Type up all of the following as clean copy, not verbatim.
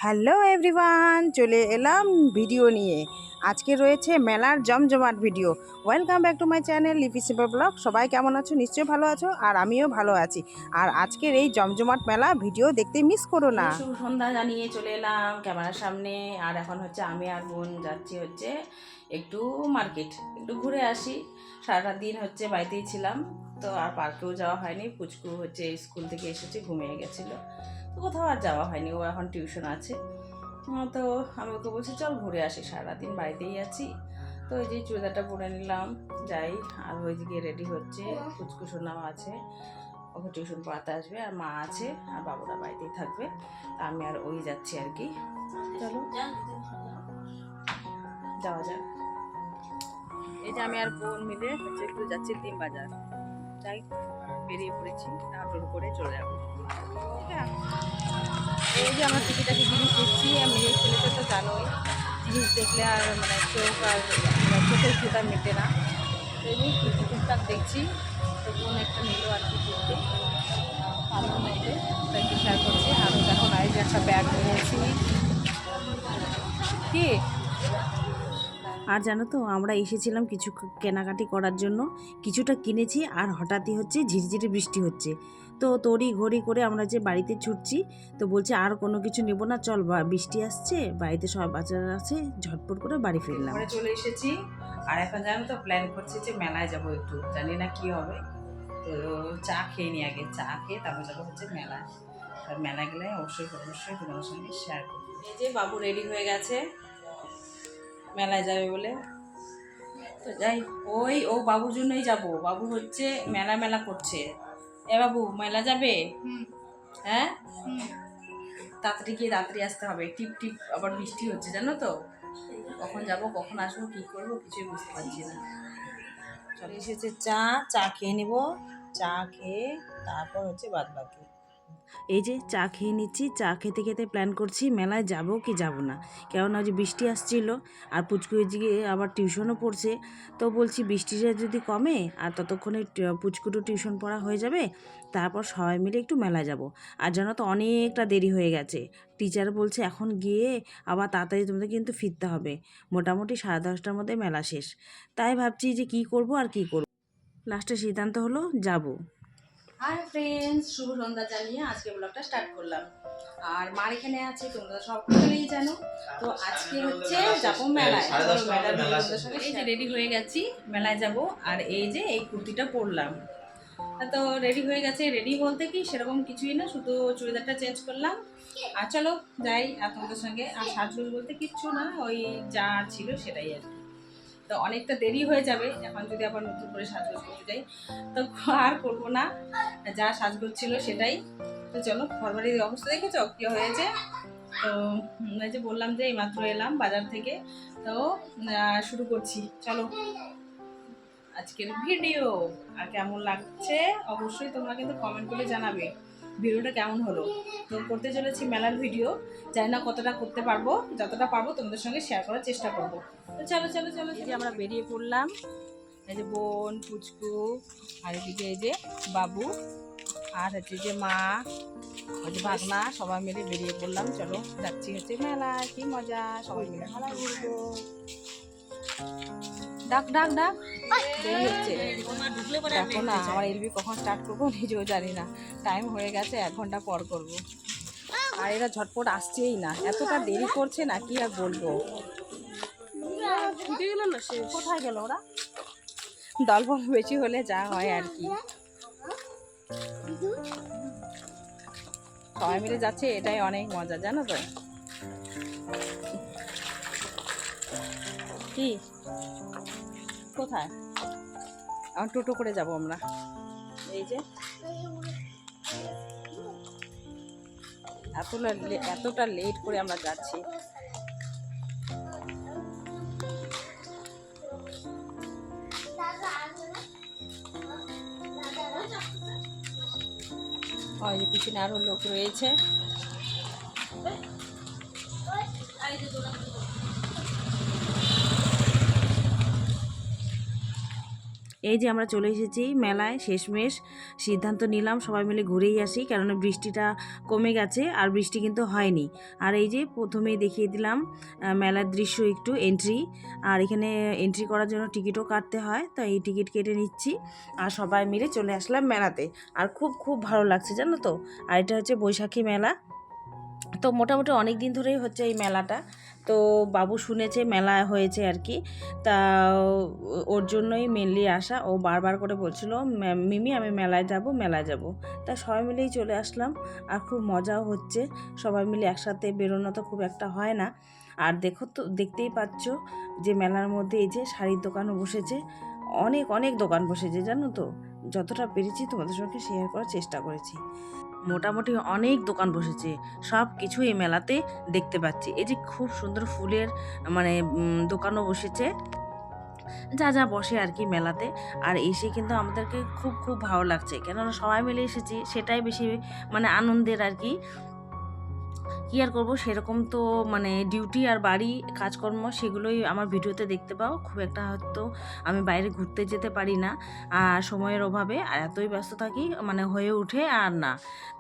Hello everyone, চলে এলাম video নিয়ে। আজকে রয়েছে মেলার জমজমাট video. Welcome back to my channel লিপি সিম্পল ব্লগ। সবাই কেমন আছো? নিশ্চয়ই ভালো আছো, আর আমিও ভালো আছি। আর আজকের এই জমজমাট মেলা ভিডিও দেখতে মিস করো না। শুভ সন্ধ্যা জানিয়ে চলে এলাম ক্যামেরার সামনে। আর এখন হচ্ছে আমি আর বোন যাচ্ছি হচ্ছে একটু মার্কেট, একটু ঘুরে আসি। সারাটা দিন হচ্ছে বাড়িতেই ছিলাম, তো আর পার্কেও যাওয়া হয়নি। পুচকু হচ্ছে স্কুল থেকে এসেছে, ঘুমিয়ে গেছিলো, তো কোথাও আর যাওয়া হয়নি। ও এখন টিউশন আছে। তো আমি ওকে বলছি চল ঘুরে আসি, সারাদিন বাড়িতেই আছি। তো এই যে চুড়িদারটা পরে নিলাম, যাই। আর ওইদিকে রেডি হচ্ছে, পুচকু সোনাও আছে, ওকে টিউশন পড়াতে আসবে, আর মা আছে, আর বাবুরা বাড়িতেই থাকবে। তা আমি আর ওই যাচ্ছি আর কি। চলো যাওয়া যাক। এই যে আমি আর বোন মিলে হচ্ছে একটু যাচ্ছি ডিম বাজার। যাই, বেরিয়ে পড়েছি, তাড়াহুড়ো করে চলে যাবো। এই যে আমার টুকিটাকি জিনিস দেখছি। আমি এই ছেলেটা তো জানোই, জিনিস দেখলে আর মানে চোখ আর চোখের ক্ষুদা মেটে না। তো এই যে টুকটাক দেখছি, তো বোন একটা নিল আর কি করতে ভালো মধ্যে, তাই একটু শেয়ার করছি। আরও দেখো এই যে একটা ব্যাগ নিয়েছি। কি আর জানো তো, আমরা এসেছিলাম কিছু কেনাকাটি করার জন্য, কিছুটা কিনেছি, আর হঠাৎই হচ্ছে ঝিরঝিরে বৃষ্টি হচ্ছে। তো তড়ি ঘড়ি করে আমরা যে বাড়িতে ছুটছি, তো বলছে আর কোনো কিছু নেব না, চল বৃষ্টি আসছে, বাড়িতে সব বাচ্চারা আছে, ঝটপট করে বাড়ি ফিরলাম। ঘরে চলে এসেছি। আর এখন জানো তো প্ল্যান করছি যে মেলায় যাবো একটু, জানি না কি হবে। তো চা খেয়ে নিই আগে, চা খেয়ে তারপর যাবো হচ্ছে মেলায়। আর মেলা গেলে অবশ্যই অবশ্যই তোমাদের সঙ্গে শেয়ার করবো। এই যে বাবু রেডি হয়ে গেছে মেলায় যাবে বলে। তো যাই, ওই ও বাবুর জন্যই যাব। বাবু হচ্ছে মেলা মেলা করছে। এ বাবু মেলা যাবে? হ্যাঁ, তাড়াতাড়ি গিয়ে তাড়াতাড়ি আসতে হবে। টিপ টিপ আবার বৃষ্টি হচ্ছে জানো তো। কখন যাব কখন আসবো কী করবো কিছুই বুঝতে পারছি না। চলে এসেছে চা, চা খেয়ে নেব। চা খেয়ে তারপর হচ্ছে বাদ বাকি। এই যে চা খেয়ে নিচ্ছি, চা খেতে খেতে প্ল্যান করছি মেলায় যাব কি যাব না। কেননা যে বৃষ্টি আসছিল, আর পুচকু এদিকে আবার টিউশনও পড়ছে। তো বলছি বৃষ্টিটা যদি কমে, আর ততক্ষণে পুচকুটো টিউশন পড়া হয়ে যাবে, তারপর সবাই মিলে একটু মেলায় যাব। আর জানো তো অনেকটা দেরি হয়ে গেছে। টিচার বলছে এখন গিয়ে আবার তাড়াতাড়ি তোমাদের কিন্তু ফিরতে হবে, মোটামুটি 10:30টার মধ্যে মেলা শেষ। তাই ভাবছি যে কি করব আর কি করব, লাস্টে সিদ্ধান্ত হলো যাব। হাই ফ্রেন্ডস, শুভ সন্ধ্যা জানিয়ে আজকে ব্লগটা স্টার্ট করলাম। আর মার এখানে আছে, তোমরা সকলেই জানো। তো আজকে হচ্ছে যাবো মেলায়। এই যে রেডি হয়ে গেছি, মেলায় যাব। আর এই যে এই কুর্তিটা পরলাম, তো রেডি হয়ে গেছে। রেডি বলতে কি সেরকম কিছুই না, শুধু চুড়িদারটা চেঞ্জ করলাম। আর চলো যাই আর তোমাদের সঙ্গে। আর সাজগোজ বলতে কিচ্ছু না, ওই যা ছিল সেটাই আর কি। তো অনেকটা দেরি হয়ে যাবে এখন যদি আবার নতুন করে সাজগোজ করতে যাই, তো আর করবো না। যা সাজগোজ ছিল সেটাই। তো চলো, ঘরবাড়ির অবস্থা দেখেছো কি হয়েছে। তো এই যে বললাম যে এইমাত্র এলাম বাজার থেকে, তো শুরু করছি। চলো আজকের ভিডিও। আর কেমন লাগছে অবশ্যই তোমরা কিন্তু কমেন্ট করে জানাবে ভিডিওটা কেমন হলো। তো করতে চলেছি মেলার ভিডিও, জানি না কতটা করতে পারবো, যতটা পারবো তোমাদের সঙ্গে শেয়ার করার চেষ্টা করবো। তো চলো চলো চলো, এই যে আমরা বেরিয়ে পড়লাম। এই যে বোন, পুচকু, আর এদিকে এই যে বাবু, আর হচ্ছে যে মা, ওই যে ভাগনা, সবাই মিলে বেরিয়ে পড়লাম। চলো যাচ্ছি হচ্ছে মেলায়, কি মজা, সবাই মিলে মেলা ঘুরবো। ডাক ডাক ডাক, দেরি হচ্ছে। দেখো না আমার এলবি কখন স্টার্ট করবো নিজেও জানি না, টাইম হয়ে গেছে, 1 ঘন্টা পর করবো। আর এরা ঝটপট আসছেই না, এতটা দেরি করছে না কি আর বলবো। কোথায় গেল ওরা? দল বল বেশি হলে যা হয় আর কি, সবাই মিলে যাচ্ছে, এটাই অনেক মজা জানো তো। কি কোথায়? এখন টোটো করে যাব আমরা। এই যে এতটা লেট করে আমরা যাচ্ছি। ওই যে পিছনে আরো লোক রয়েছে। এই যে আমরা চলে এসেছি মেলায়, শেষমেশ সিদ্ধান্ত নিলাম সবাই মিলে ঘুরেই আসি, কেননা বৃষ্টিটা কমে গেছে আর বৃষ্টি কিন্তু হয়নি। আর এই যে প্রথমেই দেখিয়ে দিলাম মেলার দৃশ্য একটু এন্ট্রি, আর এখানে এন্ট্রি করার জন্য টিকিটও কাটতে হয়, তো এই টিকিট কেটে নিচ্ছি আর সবাই মিলে চলে আসলাম মেলাতে। আর খুব খুব ভালো লাগছে জানো তো। আর এটা হচ্ছে বৈশাখী মেলা, তো মোটামুটি অনেক দিন ধরেই হচ্ছে এই মেলাটা। তো বাবু শুনেছে মেলা হয়েছে আর কি, তা ওর জন্যই মেনলি আসা। ও বারবার করে বলছিল মিমি আমি মেলায় যাব মেলায় যাব, তা সবাই মিলেই চলে আসলাম। আর খুব মজাও হচ্ছে, সবাই মিলে একসাথে বেরোনো তো খুব একটা হয় না। আর দেখো তো, দেখতেই পাচ্ছ যে মেলার মধ্যে এই যে শাড়ির দোকানও বসেছে, অনেক অনেক দোকান বসেছে জানো তো। যতটা পেরেছি তোমাদের সঙ্গে শেয়ার করার চেষ্টা করেছি। মোটামুটি অনেক দোকান বসেছে, সব কিছু এই মেলাতে দেখতে পাচ্ছি। এই যে খুব সুন্দর ফুলের মানে দোকানও বসেছে, যা যা বসে আর কি মেলাতে। আর এসে কিন্তু আমাদেরকে খুব খুব ভালো লাগছে, কেননা সবাই মিলে এসেছি, সেটাই বেশি মানে আনন্দের আর কি। কী আর করবো, সেরকম তো মানে ডিউটি আর বাড়ি কাজকর্ম সেগুলোই আমার ভিডিওতে দেখতে পাও। খুব একটা হয়তো আমি বাইরে ঘুরতে যেতে পারি না আর সময়ের অভাবে, আর এতই ব্যস্ত থাকি মানে হয়ে ওঠে আর না।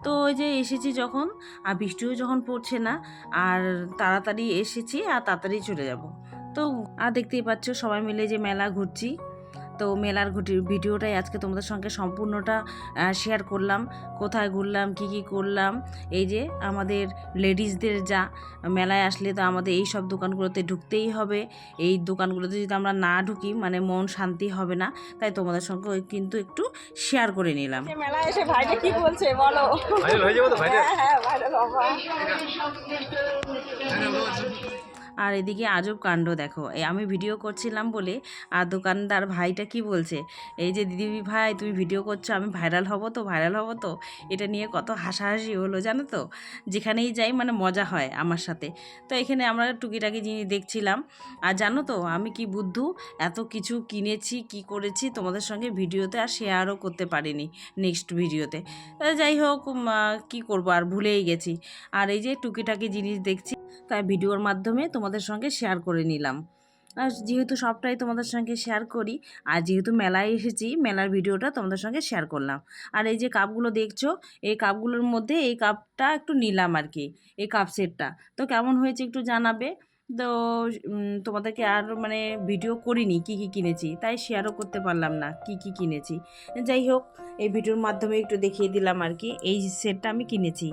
তো ওই যে এসেছি যখন, আর বৃষ্টিও যখন পড়ছে না, আর তাড়াতাড়ি এসেছি আর তাড়াতাড়ি চলে যাব। তো আর দেখতেই পাচ্ছ সবাই মিলে যে মেলা ঘুরছি। তো মেলার ভিডিওটাই আজকে তোমাদের সঙ্গে সম্পূর্ণটা শেয়ার করলাম, কোথায় ঘুরলাম কী কী করলাম। এই যে আমাদের লেডিসদের যা মেলায় আসলে তো আমাদের এই সব দোকানগুলোতে ঢুকতেই হবে, এই দোকানগুলোতে যদি আমরা না ঢুকি মানে মন শান্তি হবে না, তাই তোমাদের সঙ্গে কিন্তু একটু শেয়ার করে নিলাম। মেলায় এসে ভাইটা কি বলছে বলো? হ্যাঁ ভাইরাল বাবা। আর এদিকে আজব কাণ্ড দেখো, এই আমি ভিডিও করছিলাম বলে আর দোকানদার ভাইটা কি বলছে, এই যে দিদি ভাই তুমি ভিডিও করছো, আমি ভাইরাল হব তো ভাইরাল হব তো। এটা নিয়ে কত হাসাহাসি হলো জানো তো। যেখানেই যাই মানে মজা হয় আমার সাথে। তো এখানে আমরা টুকিটাকি জিনিস দেখছিলাম। আর জানো তো আমি কি বুদ্ধু, এত কিছু কিনেছি কি করেছি তোমাদের সঙ্গে ভিডিওতে আর শেয়ারও করতে পারিনি নেক্সট ভিডিওতে। যাই হোক কি করব, আর ভুলেই গেছি। আর এই যে টুকিটাকি জিনিস দেখছি, তাই ভিডিওর মাধ্যমে তোমাদের সঙ্গে শেয়ার করে নিলাম। আর যেহেতু সবটাই তোমাদের সঙ্গে শেয়ার করি, আর যেহেতু মেলায় এসেছি মেলার ভিডিওটা তোমাদের সঙ্গে শেয়ার করলাম। আর এই যে কাপগুলো দেখছো, এই কাপগুলোর মধ্যে এই কাপটা একটু নিলাম আর কি, এই কাপ সেটটা। তো কেমন হয়েছে একটু জানাবে। তো তোমাদেরকে আর মানে ভিডিও করিনি কি কি কিনেছি, তাই শেয়ারও করতে পারলাম না কি কি কিনেছি। যাই হোক, এই ভিডিওর মাধ্যমে একটু দেখিয়ে দিলাম আর কি, এই সেটটা আমি কিনেছি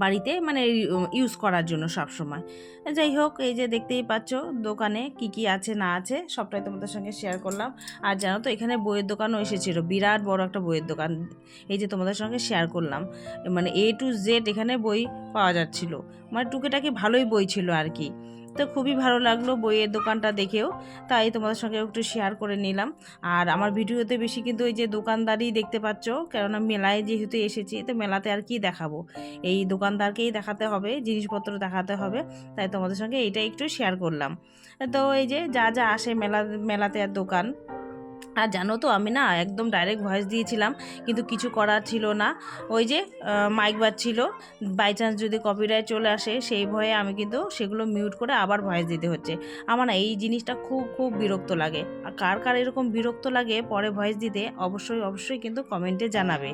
বাড়িতে মানে ইউজ করার জন্য সব সময়। যাই হোক, এই যে দেখতেই পাচ্ছ দোকানে কি কি আছে না আছে সবটাই তোমাদের সঙ্গে শেয়ার করলাম। আর জানো তো এখানে বইয়ের দোকানও এসেছিলো, বিরাট বড় একটা বইয়ের দোকান। এই যে তোমাদের সঙ্গে শেয়ার করলাম, মানে A to Z এখানে বই পাওয়া যাচ্ছিল, মানে টুকিটাকি ভালোই বই ছিল আর কি। তো খুবই ভালো লাগলো বইয়ের দোকানটা দেখেও, তাই তোমাদের সঙ্গে একটু শেয়ার করে নিলাম। আর আমার ভিডিওতে বেশি কিন্তু এই যে দোকানদারই দেখতে পাচ্ছ, কেননা মেলায় যেহেতু এসেছি, তো মেলাতে আর কি দেখাবো, এই দোকানদারকেই দেখাতে হবে, জিনিসপত্র দেখাতে হবে, তাই তোমাদের সঙ্গে এইটা একটু শেয়ার করলাম। তো এই যে যা যা আসে মেলাতে আর দোকান। আর জানো তো আমি না একদম ডাইরেক্ট ভয়েস দিয়েছিলাম, কিন্তু কিছু করার ছিল না, ওই যে মাইক বাজছিল, বাই চান্স যদি কপিরাইট চলে আসে সেই ভয়ে আমি কিন্তু সেগুলো মিউট করে আবার ভয়েস দিতে হচ্ছে। আমার না এই জিনিসটা খুব খুব বিরক্ত লাগে। আর কার কার এরকম বিরক্ত লাগে পরে ভয়েস দিতে, অবশ্যই অবশ্যই কিন্তু কমেন্টে জানাবে।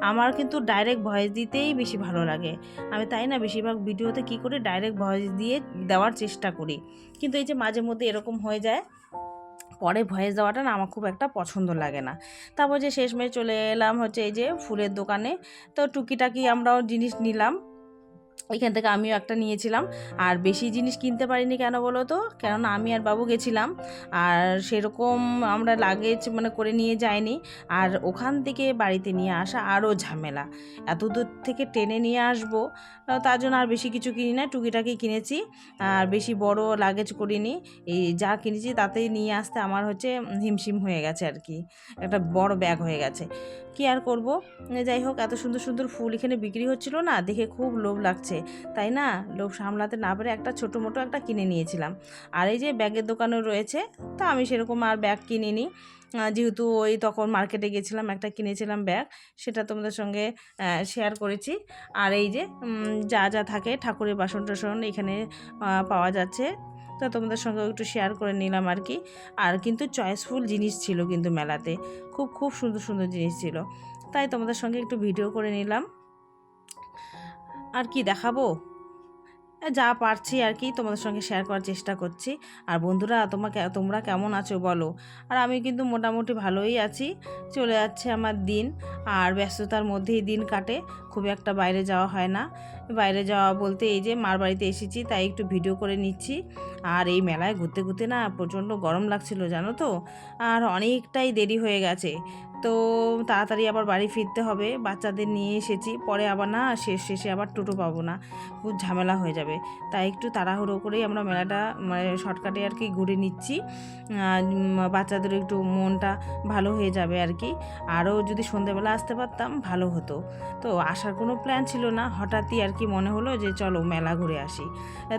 আমার কিন্তু ডাইরেক্ট ভয়েস দিতেই বেশি ভালো লাগে। আমি তাই না বেশিরভাগ ভিডিওতে কি করি, ডাইরেক্ট ভয়েস দিয়ে দেওয়ার চেষ্টা করি, কিন্তু এই যে মাঝে মধ্যে এরকম হয়ে যায়, পরে ভয়েস দেওয়াটা না আমার খুব একটা পছন্দ লাগে না। তারপর যে শেষমেশ চলে এলাম হচ্ছে এই যে ফুলের দোকানে। তো টুকিটাকি আমরাও জিনিস নিলাম, এখান থেকে আমিও একটা নিয়েছিলাম। আর বেশি জিনিস কিনতে পারিনি কেন বলো তো, কেননা আমি আর বাবু গেছিলাম, আর সেরকম আমরা লাগেজ মানে করে নিয়ে যাইনি। আর ওখান থেকে বাড়িতে নিয়ে আসা আরও ঝামেলা, এত দূর থেকে টেনে নিয়ে আসবো, তার জন্য আর বেশি কিছু কিনি না, টুকিটাকি কিনেছি। আর বেশি বড় লাগেজ করিনি, এই যা কিনেছি তাতেই নিয়ে আসতে আমার হচ্ছে হিমশিম হয়ে গেছে আর কি, একটা বড় ব্যাগ হয়ে গেছে। কি আর করব। যাই হোক, এত সুন্দর সুন্দর ফুল এখানে বিক্রি হচ্ছিল না, দেখে খুব লোভ লাগছে, তাই না লোভ সামলাতে না পেরে একটা ছোটো মোটো একটা কিনে নিয়েছিলাম। আর এই যে ব্যাগের দোকানও রয়েছে, তা আমি সেরকম আর ব্যাগ কিনিনি, যেহেতু ওই তখন মার্কেটে গেছিলাম একটা কিনেছিলাম ব্যাগ, সেটা তোমাদের সঙ্গে শেয়ার করেছি। আর এই যে যা যা থাকে ঠাকুরের বাসন টাসন এখানে পাওয়া যাচ্ছে, তো তোমাদের সঙ্গে একটু শেয়ার করে নিলাম আর কি। আর কিন্তু চয়েসফুল জিনিস ছিল কিন্তু মেলাতে, খুব খুব সুন্দর সুন্দর জিনিস ছিল, তাই তোমাদের সঙ্গে একটু ভিডিও করে নিলাম। আর কি দেখাবো, যা পারছি আর কি তোমাদের সঙ্গে শেয়ার করার চেষ্টা করছি। আর বন্ধুরা তোমরা কেমন আছো বলো। আর আমি কিন্তু মোটামুটি ভালোই আছি, চলে যাচ্ছে আমার দিন, আর ব্যস্ততার মধ্যেই দিন কাটে, খুব একটা বাইরে যাওয়া হয় না। বাইরে যাওয়া বলতে এই যে মার বাড়িতে এসেছি, তাই একটু ভিডিও করে নিচ্ছি। আর এই মেলায় ঘুরতে ঘুরতে না প্রচণ্ড গরম লাগছিল জানো তো, আর অনেকটাই দেরি হয়ে গেছে। তো তাড়াতাড়ি আবার বাড়ি ফিরতে হবে, বাচ্চাদের নিয়ে এসেছি, পরে আবার না শেষে আবার টোটো পাবো না, খুব ঝামেলা হয়ে যাবে। তাই একটু তাড়াহুড়ো করেই আমরা মেলাটা মানে শর্টকাটে আর কি ঘুরে নিচ্ছি, বাচ্চাদের একটু মনটা ভালো হয়ে যাবে আর কি। আরও যদি সন্ধ্যেবেলা আসতে পারতাম ভালো হতো। তো আসার কোনো প্ল্যান ছিল না, হঠাৎই আর কি মনে হলো যে চলো মেলা ঘুরে আসি,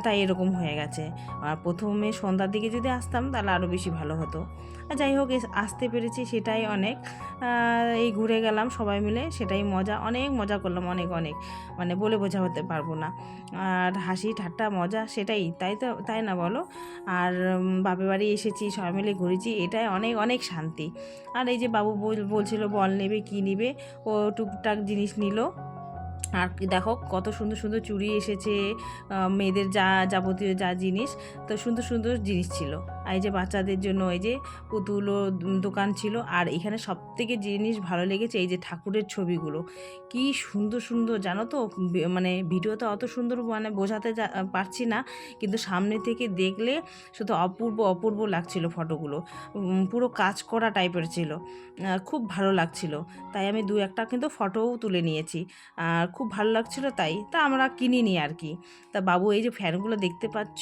তাই এরকম হয়ে গেছে। আর প্রথমে সন্ধ্যার দিকে যদি আসতাম তাহলে আরও বেশি ভালো হতো। যাই হোক, আসতে পেরেছি সেটাই অনেক। এই ঘুরে গেলাম সবাই মিলে, সেটাই মজা, অনেক মজা করলাম, অনেক অনেক, মানে বলে বোঝাতে পারবো না। আর হাসি ঠাট্টা মজা সেটাই, তাই না বলো। আর বাপের বাড়ি এসেছি, সবাই মিলে ঘুরেছি, এটাই অনেক অনেক শান্তি। আর এই যে বাবু বলছিল বল নেবে কি নিবে, ও টুকটাক জিনিস নিল। আর দেখো কত সুন্দর সুন্দর চুড়ি এসেছে, মেয়েদের যাবতীয় যা জিনিস, তো সুন্দর সুন্দর জিনিস ছিল। আর এই যে বাচ্চাদের জন্য এই যে পুতুলও দোকান ছিল। আর এখানে সবথেকে জিনিস ভালো লেগেছে এই যে ঠাকুরের ছবিগুলো, কি সুন্দর সুন্দর জানো তো। মানে ভিডিওতে অত সুন্দর মানে বোঝাতে পারছি না, কিন্তু সামনে থেকে দেখলে শুধু অপূর্ব অপূর্ব লাগছিল ফটোগুলো, পুরো কাজ করা টাইপের ছিল, খুব ভালো লাগছিল। তাই আমি দু একটা কিন্তু ফটোও তুলে নিয়েছি, আর খুব ভালো লাগছিল, তা আমরা কিনিনি আর কি। তা বাবু এই যে ফ্যানগুলো দেখতে পাচ্ছ,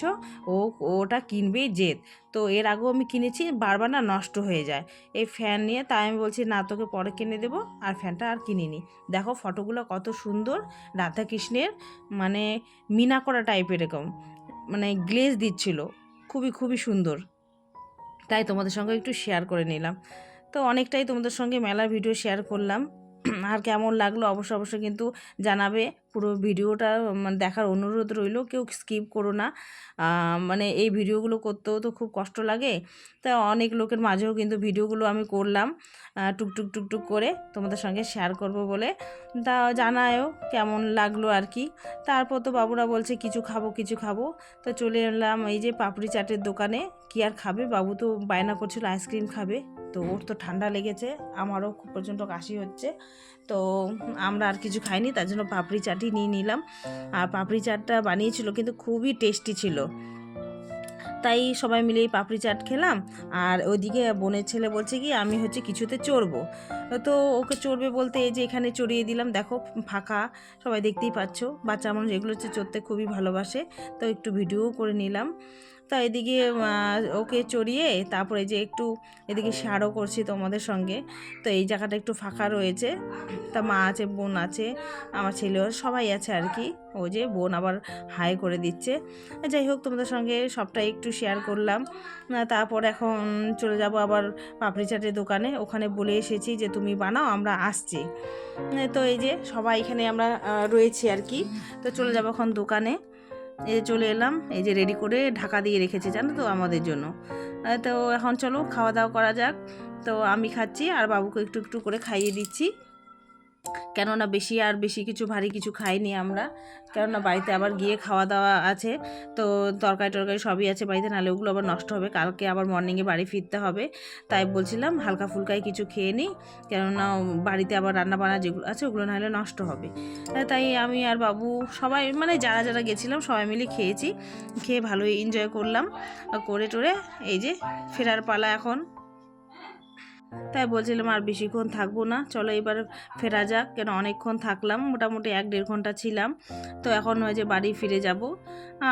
ওটা কিনবেই জেদ। তো এর আগেও আমি কিনেছি, বারবার না নষ্ট হয়ে যায় এই ফ্যান নিয়ে, তাই আমি বলছি না তোকে পরে কিনে দেবো, আর ফ্যানটা আর কিনিনি। দেখো ফটোগুলো কত সুন্দর, রাধাকৃষ্ণের মানে মিনা করা টাইপের এরকম, মানে গ্লেজ দিচ্ছিল, খুবই খুবই সুন্দর, তাই তোমাদের সঙ্গে একটু শেয়ার করে নিলাম। তো অনেকটাই তোমাদের সঙ্গে মেলার ভিডিও শেয়ার করলাম। আর কেমন লাগলো অবশ্যই কিন্তু জানাবে। পুরো ভিডিওটা মানে দেখার অনুরোধ রইল, কেউ স্কিপ করো না। মানে এই ভিডিওগুলো করতেও তো খুব কষ্ট লাগে, তা অনেক লোকের মাঝেও কিন্তু ভিডিওগুলো আমি করলাম টুকটুক করে তোমাদের সঙ্গে শেয়ার করব বলে। তা জানায়ও কেমন লাগলো আর কি। তারপর তো বাবুরা বলছে কিছু খাবো, তো চলে এলাম এই যে পাপড়ি চাটের দোকানে। কি আর খাবে, বাবু তো বায়না করছিল আইসক্রিম খাবে, তো ওর তো ঠান্ডা লেগেছে, আমারও খুব প্রচণ্ড কাশি হচ্ছে, তো আমরা আর কিছু খাইনি, তার জন্য পাপড়ি চাটই নিয়ে নিলাম। আর পাপড়ি চাটটা বানিয়েছিল কিন্তু খুবই টেস্টি ছিল, তাই সবাই মিলে এই পাপড়ি চাট খেলাম। আর ওইদিকে বোনের ছেলে বলছে কি আমি হচ্ছে কিছুতে চড়বো, তো ওকে চড়বে বলতে এই যে এখানে চড়িয়ে দিলাম, দেখো ফাঁকা, সবাই দেখতেই পাচ্ছ, বাচ্চা মানুষ এগুলো হচ্ছে চড়তে খুবই ভালোবাসে, তো একটু ভিডিও করে নিলাম। তা এদিকে ওকে চড়িয়ে তারপরে যে একটু এদিকে শেয়ারও করছি তোমাদের সঙ্গে। তো এই জায়গাটা একটু ফাঁকা রয়েছে, তা মা আছে, বোন আছে, আমার ছেলেও সবাই আছে আর কি। ও যে বোন আবার হাই করে দিচ্ছে। যাই হোক তোমাদের সঙ্গে সবটাই একটু শেয়ার করলাম। তারপর এখন চলে যাব আবার পাপড়ি চাটের দোকানে, ওখানে বলে এসেছি যে তুমি বানাও আমরা আসছি। তো এই যে সবাই এখানে আমরা রয়েছি আর কি। তো চলে যাবো এখন দোকানে। এই চলে এলাম, এই যে রেডি করে ঢাকা দিয়ে রেখেছে জানো তো আমাদের জন্য। তো এখন চলো খাওয়া দাওয়া করা যাক। তো আমি খাচ্ছি আর বাবুকে একটু একটু করে খাইয়ে দিচ্ছি, কেননা বেশি কিছু ভারী কিছু খাইনি আমরা, কেননা বাড়িতে আবার গিয়ে খাওয়া দাওয়া আছে। তো তরকারি সবই আছে বাড়িতে, নাহলে ওগুলো আবার নষ্ট হবে, কালকে আবার মর্নিংয়ে বাড়ি ফিরতে হবে। তাই বলছিলাম হালকা ফুলকাই কিছু খেয়ে নিই, কেননা বাড়িতে আবার রান্না বান্না যেগুলো আছে ওগুলো নাহলে নষ্ট হবে। তাই আমি আর বাবু সবাই মানে যারা যারা গেছিলাম সবাই মিলে খেয়েছি, খেয়ে ভালোই এনজয় করলাম, করে টোরে এই যে ফেরার পালা এখন। তাই বলছিলাম আর বেশিক্ষণ থাকবো না, চলো এবার ফেরা যাক, কেন অনেকক্ষণ থাকলাম, মোটামুটি 1-1.5 ঘন্টা ছিলাম। তো এখন ওই যে বাড়ি ফিরে যাব,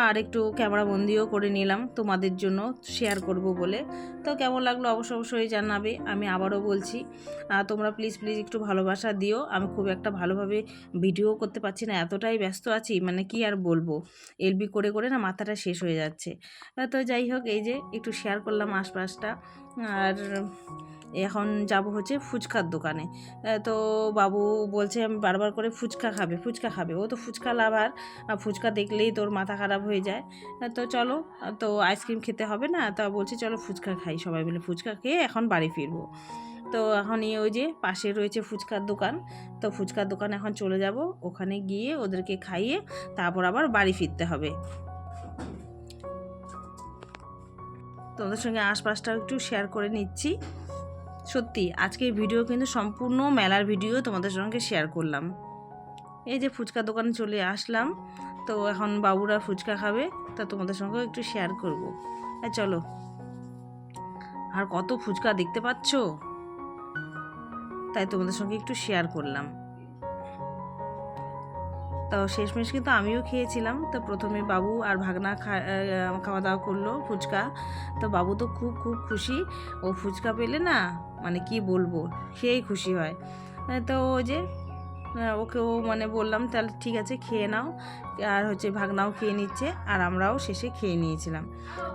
আর একটু ক্যামেরা বন্দিও করে নিলাম তোমাদের জন্য শেয়ার করব বলে। তো কেমন লাগলো অবশ্যই জানাবে। আমি আবারও বলছি তোমরা প্লিজ একটু ভালোবাসা দিও, আমি খুব একটা ভালোভাবে ভিডিও করতে পারছি না, এতটাই ব্যস্ত আছি, মানে কি আর বলবো, এলবি করে না মাথাটা শেষ হয়ে যাচ্ছে। তো যাই হোক এই যে একটু শেয়ার করলাম আশপাশটা। আর এখন যাব হচ্ছে ফুচকার দোকানে। তো বাবু বলছে আমি বারবার করে ফুচকা খাবে, ও তো ফুচকা লাভার, ফুচকা দেখলেই তোর মাথা খারাপ হয়ে যায়। তো চলো, তো আইসক্রিম খেতে হবে না, তা বলছি চলো ফুচকা খাই, সবাই মিলে ফুচকা খেয়ে এখন বাড়ি ফিরবো। তো এখন ওই যে পাশে রয়েছে ফুচকার দোকান, তো ফুচকার দোকানে এখন চলে যাব, ওখানে গিয়ে ওদেরকে খাইয়ে তারপর আবার বাড়ি ফিরতে হবে। তোমাদের সঙ্গে আশপাশটাও একটু শেয়ার করে নিচ্ছি। সত্যি আজকের ভিডিও কিন্তু সম্পূর্ণ মেলার ভিডিও তোমাদের সঙ্গে শেয়ার করলাম। এই যে ফুচকা দোকানে চলে আসলাম, তো এখন বাবুরা ফুচকা খাবে, তা তোমাদের সঙ্গে একটু শেয়ার করব। চলো, আর কত ফুচকা দেখতে পাচ্ছ, তাই তোমাদের সঙ্গে একটু শেয়ার করলাম। তো শেষমেশ কিন্তু আমিও খেয়েছিলাম। তো প্রথমে বাবু আর ভাগনা খাওয়া দাওয়া করলো ফুচকা। তো বাবু তো খুব খুব খুশি, ও ফুচকা পেলে না মানে কি বলবো, সেই খুশি হয়। তো ওই যে ওকেও মানে বললাম তাহলে ঠিক আছে খেয়ে নাও, আর হচ্ছে ভাগনাও খেয়ে নিচ্ছে, আর আমরাও শেষে খেয়ে নিয়েছিলাম।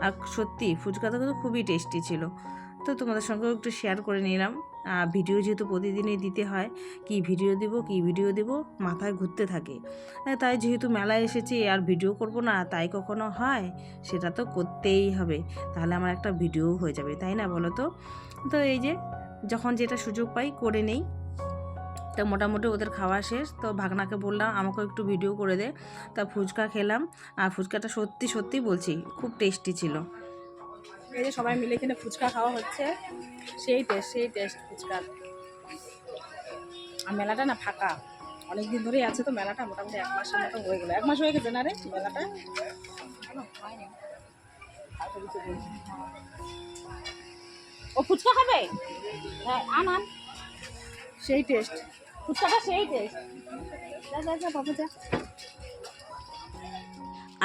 আর সত্যি ফুচকাটা কিন্তু খুবই টেস্টি ছিল। তো তোমাদের সঙ্গেও একটু শেয়ার করে নিলাম। ভিডিও যেহেতু প্রতিদিনই দিতে হয়, কি ভিডিও দেব মাথায় ঘুরতে থাকে। তাই যেহেতু মেলায় এসেছি আর ভিডিও করব না তাই কখনো হয়, সেটা তো করতেই হবে, তাহলে আমার একটা ভিডিও হয়ে যাবে, তাই না বলো তো? তো এই যে যখন যেটা সুযোগ পাই করে নেই। তো মোটামুটি ওদের খাওয়া শেষ, তো ভাগনাকে বললাম আমাকেও একটু ভিডিও করে দে। তা ফুচকা খেলাম, আর ফুচকাটা সত্যি সত্যি বলছি খুব টেস্টি ছিল। এই যে সবাই মিলে এখানে ফুচকা খাওয়া হচ্ছে, সেই টেস্ট ফুচকার। আর মেলাটা না ফাঁকা, অনেক দিন ধরেই আছে, তো মেলাটা মোটামুটি 1 মাসের মতো হয়ে গেলো। 1 মাস হয়ে গেছে না রে মেলাটা? ও ফুচকা খাবে? হ্যাঁ আন। সেই টেস্ট ফুচকাটা, সেই টেস্ট। যা বাবা যা।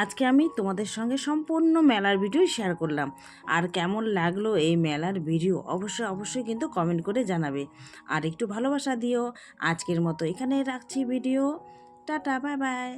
আজকে আমি তোমাদের সঙ্গে সম্পূর্ণ মেলার ভিডিও শেয়ার করলাম। আর কেমন লাগলো এই মেলার ভিডিও অবশ্যই কিন্তু কমেন্ট করে জানাবে, আর একটু ভালোবাসা দিও। আজকের মতো এখানে রাখছি ভিডিও, টাটা, বাই বাই।